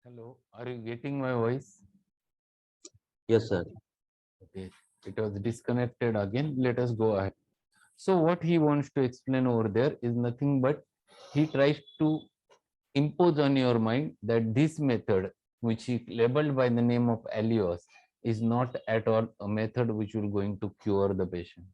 Hello, are you getting my voice? Yes, sir. Okay, it was disconnected again. Let us go ahead. So, what he wants to explain over there is nothing but he tries to impose on your mind that this method, which he labeled by the name of Alios, is not at all a method which will going to cure the patient.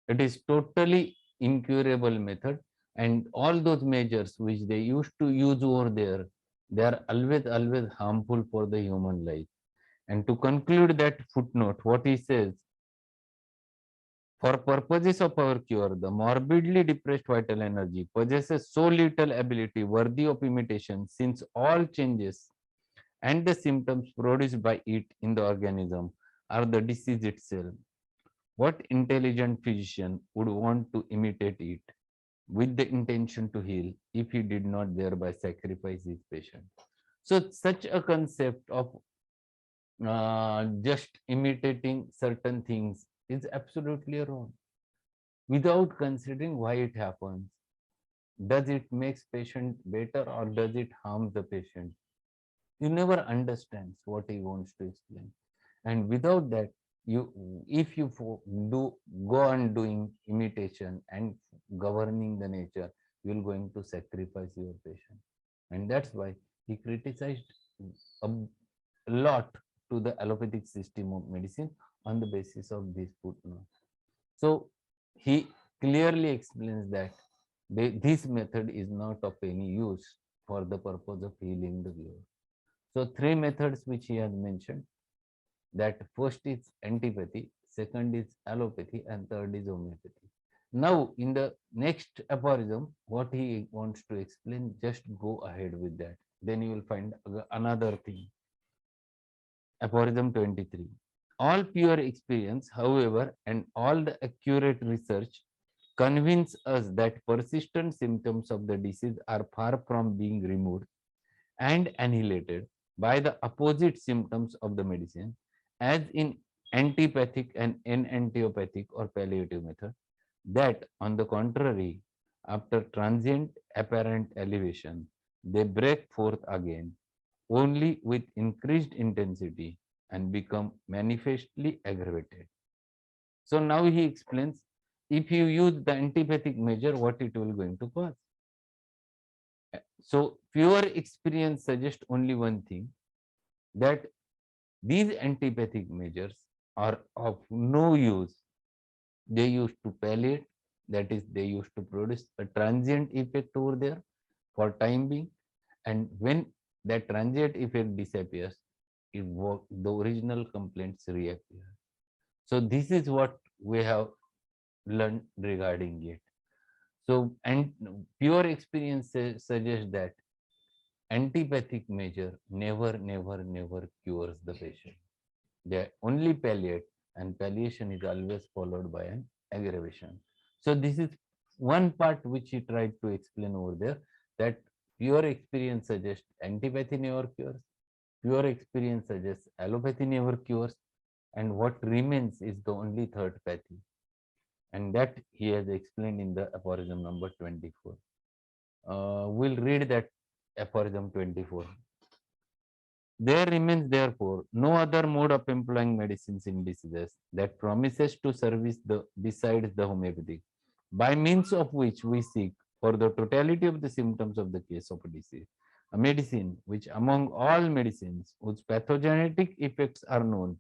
It is totally incurable method, and all those measures which they used to use over there, they are always harmful for the human life. And to conclude that footnote, what he says, for purposes of our cure, the morbidly depressed vital energy possesses so little ability worthy of imitation, since all changes and the symptoms produced by it in the organism are the disease itself. What intelligent physician would want to imitate it with the intention to heal if he did not thereby sacrifice his patient? So, such a concept of just imitating certain things is absolutely wrong without considering why it happens. Does it makes patient better or does it harm the patient? You never understands what he wants to explain. And without that, you if you do go on doing imitation and governing the nature, you're going to sacrifice your patient. And that's why he criticized a lot to the allopathic system of medicine on the basis of this footnote. So he clearly explains that this method is not of any use for the purpose of healing the viewer. So three methods which he has mentioned, that first is antipathy, second is allopathy, and third is homeopathy. Now in the next aphorism, what he wants to explain, just go ahead with that. Then you will find another thing. Aphorism 23. All pure experience, however, and all the accurate research convince us that persistent symptoms of the disease are far from being removed and annihilated by the opposite symptoms of the medicine, as in antipathic and enantiopathic or palliative method, that on the contrary, after transient apparent elevation, they break forth again only with increased intensity and become manifestly aggravated. So now he explains, if you use the antipathic measure, what it will going to cause. So pure experience suggests only one thing, that these antipathic measures are of no use. They used to palliate, that is, they used to produce a transient effect over there for time being, and when that transient effect disappears, the original complaints reappear. So this is what we have learned regarding it. So, and pure experience suggests that antipathic measure never cures the patient. They only palliate, and palliation is always followed by an aggravation. So this is one part which he tried to explain over there, that pure experience suggests antipathy never cures, pure experience suggests allopathy never cures, and what remains is the only third pathy, and that he has explained in the aphorism number 24. We'll read that aphorism 24. There remains, therefore, no other mode of employing medicines in diseases that promises to service the besides the homeopathic, by means of which we seek for the totality of the symptoms of the case of a disease. A medicine which, among all medicines whose pathogenetic effects are known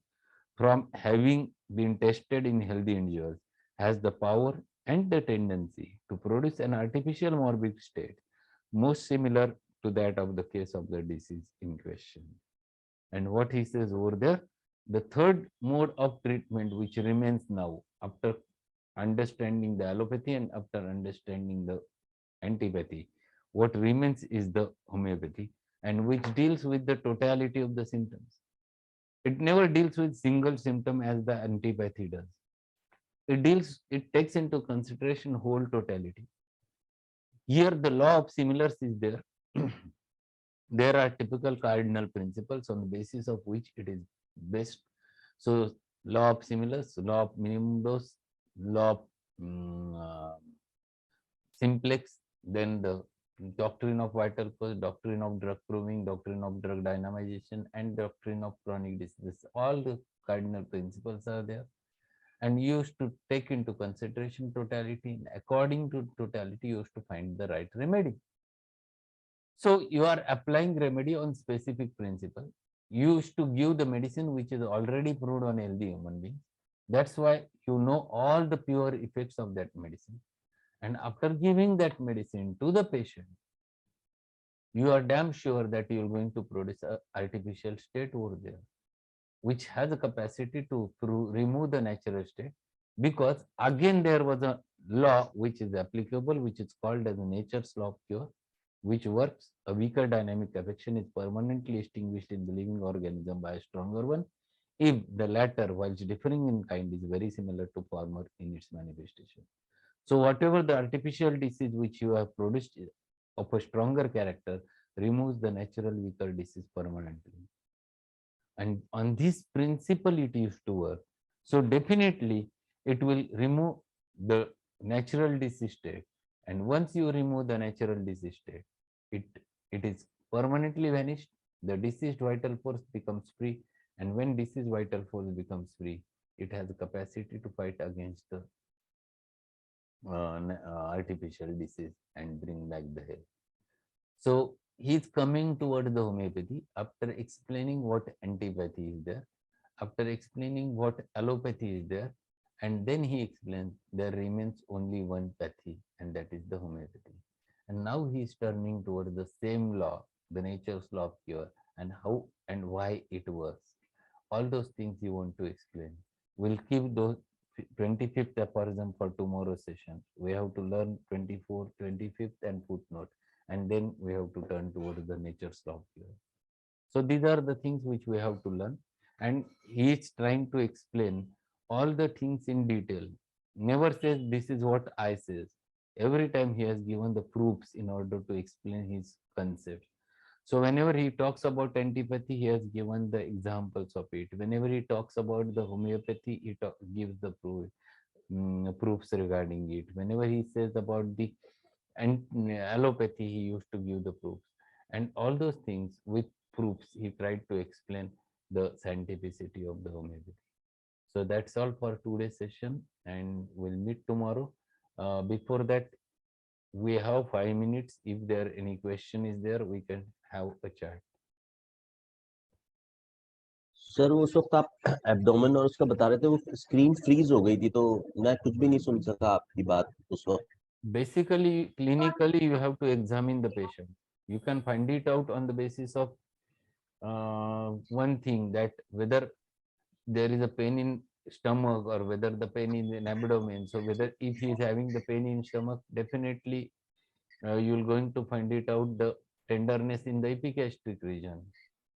from having been tested in healthy individuals, has the power and the tendency to produce an artificial morbid state most similar to that of the case of the disease in question. And what he says over there, the third mode of treatment which remains now after understanding the allopathy and after understanding the antipathy, what remains is the homeopathy, and which deals with the totality of the symptoms. It never deals with single symptom as the antipathy does. It takes into consideration whole totality. Here the law of similars is there. There are typical cardinal principles on the basis of which it is based. So law of similars, law of minimum dose, law of simplex, then the doctrine of vital cause, doctrine of drug proving, doctrine of drug dynamization, and doctrine of chronic diseases. All the cardinal principles are there, and you used to take into consideration totality, and according to totality you used to find the right remedy. So you are applying remedy on specific principle. You used to give the medicine which is already proved on healthy human beings. That's why you know all the pure effects of that medicine. And after giving that medicine to the patient, you are damn sure that you're going to produce an artificial state over there, which has a capacity to remove the natural state, because again there was a law which is applicable, which is called as nature's law of cure, which works. A weaker dynamic affection is permanently extinguished in the living organism by a stronger one if the latter, whilst differing in kind, is very similar to former in its manifestation. So whatever the artificial disease which you have produced of a stronger character removes the natural weaker disease permanently. And on this principle it used to work. So definitely it will remove the natural disease state. And once you remove the natural disease state, it is permanently vanished. The diseased vital force becomes free. And when diseased vital force becomes free, it has the capacity to fight against the artificial disease and bring back the health. So he's coming toward the homeopathy after explaining what antipathy is there, after explaining what allopathy is there, and then he explains there remains only one pathy, and that is the homeopathy. And now he is turning toward the same law, the nature's law of cure, and how and why it works. All those things you want to explain. We'll keep those 25th aphorism for tomorrow's session. We have to learn 24th, 25th, and footnote, and then we have to turn towards the nature's law of cure. So these are the things which we have to learn, and he is trying to explain all the things in detail. Never says this is what I says. Every time he has given the proofs in order to explain his concepts. So whenever he talks about antipathy, he has given the examples of it. Whenever he talks about the homeopathy, he gives the proofs regarding it. Whenever he says about the allopathy, he used to give the proofs. And all those things with proofs, he tried to explain the scientificity of the homeopathy. So that's all for today's session, and we'll meet tomorrow. Before that, we have 5 minutes. If there any question is there, we can have a chat. Sir वो उस वक्त आप abdomen और उसका बता रहे थे, वो स्क्रीन फ्रीज हो गई थी, तो मैं कुछ भी नहीं सुन सका आपकी बात उस वक्त. Basically, clinically, you have to examine the patient. You can find it out on the basis of one thing, that whether there is a pain in stomach or whether the pain is in abdomen. So whether if he is having the pain in stomach, definitely you will going to find it out the tenderness in the epigastric region.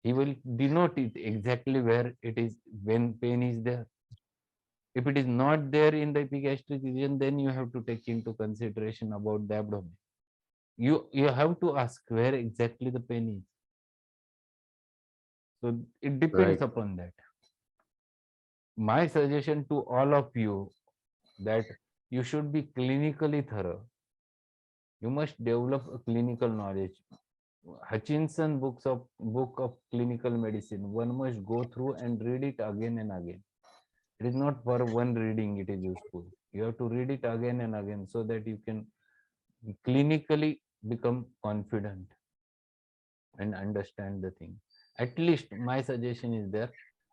He will denote it exactly where it is when pain is there. If it is not there in the epigastric region, then you have to take into consideration about the abdomen. You have to ask where exactly the pain is. So it depends upon that. My suggestion to all of you that you should be clinically thorough. You must develop a clinical knowledge. Hutchinson book of clinical medicine, one must go through and read it again and again. It is not for one reading it is useful. You have to read it again and again so that you can clinically become confident and understand the thing. At least my suggestion is there,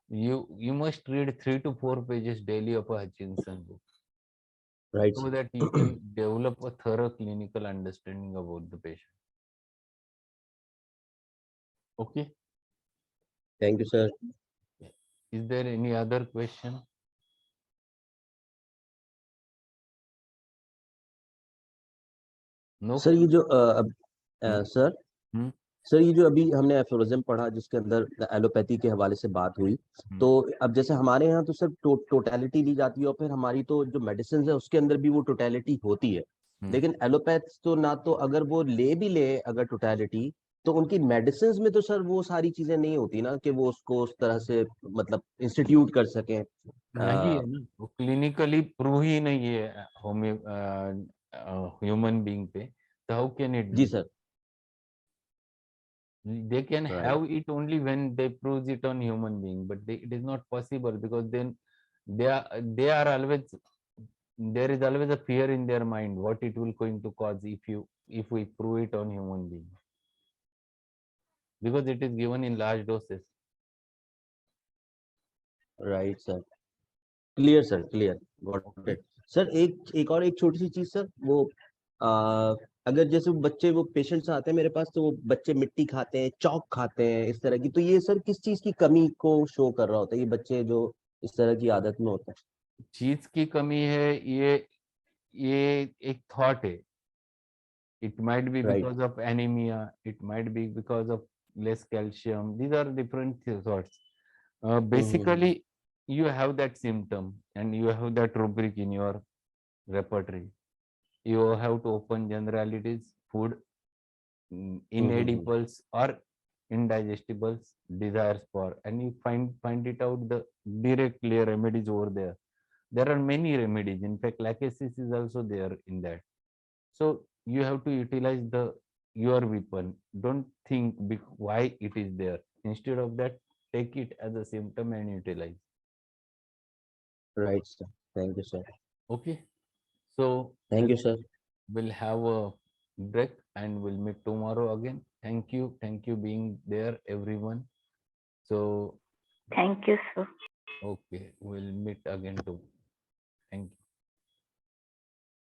you must read 3 to 4 pages daily of a Hutchinson book. Right. So that you can develop a thorough clinical understanding about the patient. Okay. Thank you, sir. Is there any other question? No. Sir ये जो sir Hmm. Sir ये जो अभी हमने aphorism पढ़ा जिसके अंदर allopathy के हवाले से बात हुई, तो अब जैसे हमारे यहाँ तो सर टोटलिटी ली जाती है और फिर हमारी तो जो मेडिसिन है उसके अंदर भी वो टोटलिटी होती है, लेकिन एलोपैथ तो ना, तो अगर वो ले भी अगर टोटलिटी, तो उनकी मेडिसिन में तो सर वो सारी चीजें नहीं होती ना कि वो उसको उस तरह से मतलब इंस्टीट्यूट कर सकें. नहीं है ना, वो क्लिनिकली प्रूव ही नहीं है ह्यूमन बीइंग पे, तो हाउ कैन इट जी be? Sir. They can Right. have it only when they prove it on human being, but it is not possible, because then they are always, there is always a fear in their mind what it will going to cause if we prove it on human being, because it is given in large doses. Right sir, clear sir, clear, got it Okay. Sir. एक छोटी सी चीज sir, वो आ, अगर जैसे वो बच्चे, वो patients आते हैं मेरे पास, तो वो बच्चे मिट्टी खाते हैं, चौक खाते हैं, इस तरह की, तो ये सर किस चीज की कमी को शो कर रहा होता है, ये बच्चे जो इस तरह की आदत में होते हैं? चीज की कमी है, ये एक थॉट है. It might be right. because of anemia, it might be because of less calcium. These are different thoughts. Hmm. Basically, you have that symptom and you have that rubric in your repertory. You have to open generalities, food, hmm. inedibles or indigestibles, desires for, and you find it out the direct clear remedies over there. There are many remedies. In fact, lachesis is also there in that. So you have to utilize your weapon. Don't think why it is there. Instead of that, take it as a symptom and utilize. Right sir, thank you sir. Okay. So thank you sir. we'll have a break and we'll meet tomorrow again. Thank you. Thank you being there, everyone. So Thank you, sir. okay, we'll meet again too. Thank you.